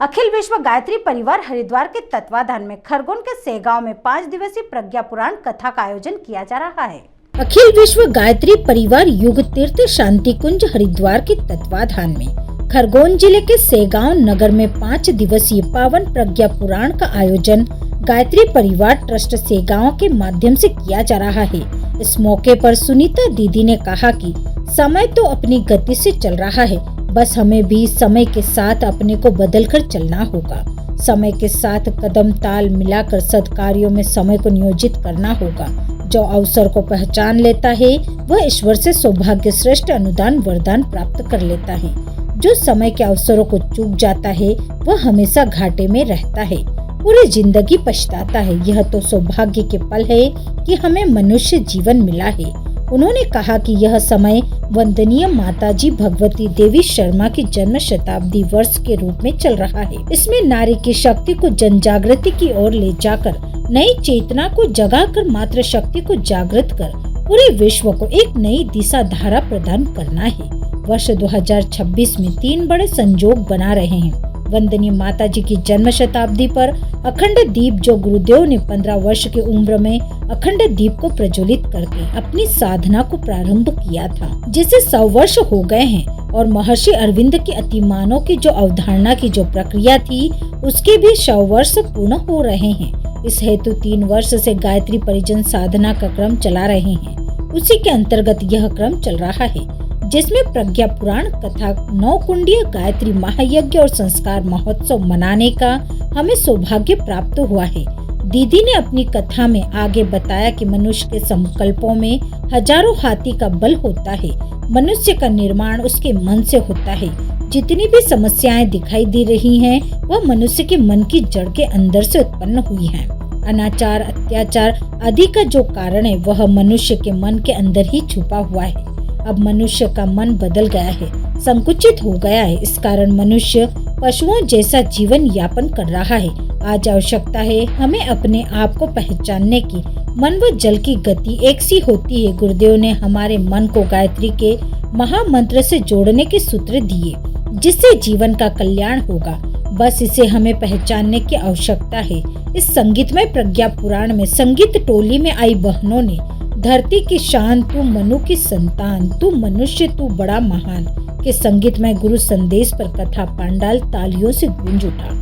अखिल विश्व गायत्री परिवार हरिद्वार के तत्वाधान में खरगोन के सेगांव में 5 दिवसीय प्रज्ञा पुराण कथा का आयोजन किया जा रहा है। अखिल विश्व गायत्री परिवार युग तीर्थ शांति कुंज हरिद्वार के तत्वाधान में खरगोन जिले के सेगांव नगर में 5 दिवसीय पावन प्रज्ञा पुराण का आयोजन गायत्री परिवार ट्रस्ट सेगांव के माध्यम से किया जा रहा है। इस मौके पर सुनीता दीदी ने कहा कि समय तो अपनी गति से चल रहा है, बस हमें भी समय के साथ अपने को बदलकर चलना होगा। समय के साथ कदम ताल मिलाकर सद्कार्यों में समय को नियोजित करना होगा। जो अवसर को पहचान लेता है वह ईश्वर से सौभाग्य श्रेष्ठ अनुदान वरदान प्राप्त कर लेता है। जो समय के अवसरों को चूक जाता है वह हमेशा घाटे में रहता है, पूरी जिंदगी पछताता है। यह तो सौभाग्य के पल है कि हमें मनुष्य जीवन मिला है। उन्होंने कहा कि यह समय वंदनीय माताजी भगवती देवी शर्मा की जन्म शताब्दी वर्ष के रूप में चल रहा है। इसमें नारी की शक्ति को जन जागृति की ओर ले जाकर नई चेतना को जगाकर मातृ शक्ति को जागृत कर पूरे विश्व को एक नई दिशा धारा प्रदान करना है। वर्ष 2026 में 3 बड़े संयोग बना रहे हैं। वंदनीय माताजी की जन्म शताब्दी पर अखंड दीप, जो गुरुदेव ने 15 वर्ष की उम्र में अखंड दीप को प्रज्वलित करके अपनी साधना को प्रारंभ किया था, जिसे 100 वर्ष हो गए हैं। और महर्षि अरविंद की अतिमानव की जो अवधारणा की जो प्रक्रिया थी उसके भी 100 वर्ष पूर्ण हो रहे हैं। इस हेतु 3 वर्ष से गायत्री परिजन साधना का क्रम चला रहे हैं। उसी के अंतर्गत यह क्रम चल रहा है, जिसमें प्रज्ञा पुराण कथा, 9 कुंडीय गायत्री महायज्ञ और संस्कार महोत्सव मनाने का हमें सौभाग्य प्राप्त हुआ है। दीदी ने अपनी कथा में आगे बताया कि मनुष्य के संकल्पों में हजारों हाथी का बल होता है। मनुष्य का निर्माण उसके मन से होता है। जितनी भी समस्याएं दिखाई दे रही हैं, वह मनुष्य के मन की जड़ के अंदर से उत्पन्न हुई हैं। अनाचार, अत्याचार आदि का जो कारण है वह मनुष्य के मन के अंदर ही छुपा हुआ है। अब मनुष्य का मन बदल गया है, संकुचित हो गया है। इस कारण मनुष्य पशुओं जैसा जीवन यापन कर रहा है। आज आवश्यकता है हमें अपने आप को पहचानने की। मन व जल की गति एक सी होती है। गुरुदेव ने हमारे मन को गायत्री के महामंत्र से जोड़ने के सूत्र दिए, जिससे जीवन का कल्याण होगा। बस इसे हमें पहचानने की आवश्यकता है। इस संगीतमय प्रज्ञा पुराण में संगीत टोली में आई बहनों ने धरती की शान, तू मनु की संतान, तू मनुष्य तू बड़ा महान के संगीतमय गुरु संदेश पर कथा पांडाल तालियों से गूंज उठा।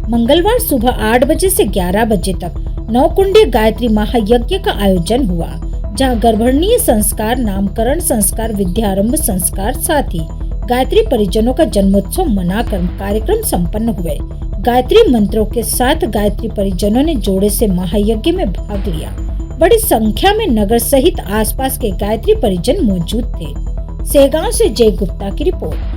मंगलवार सुबह 8 बजे से 11 बजे तक 9 कुंडीय गायत्री महायज्ञ का आयोजन हुआ, जहां गर्भणीय संस्कार, नामकरण संस्कार, विद्यारंभ संस्कार, साथ ही गायत्री परिजनों का जन्मोत्सव मनाकर कार्यक्रम संपन्न हुए। गायत्री मंत्रों के साथ गायत्री परिजनों ने जोड़े से महायज्ञ में भाग लिया। बड़ी संख्या में नगर सहित आसपास के गायत्री परिजन मौजूद थे। सेगांव से जय गुप्ता की रिपोर्ट।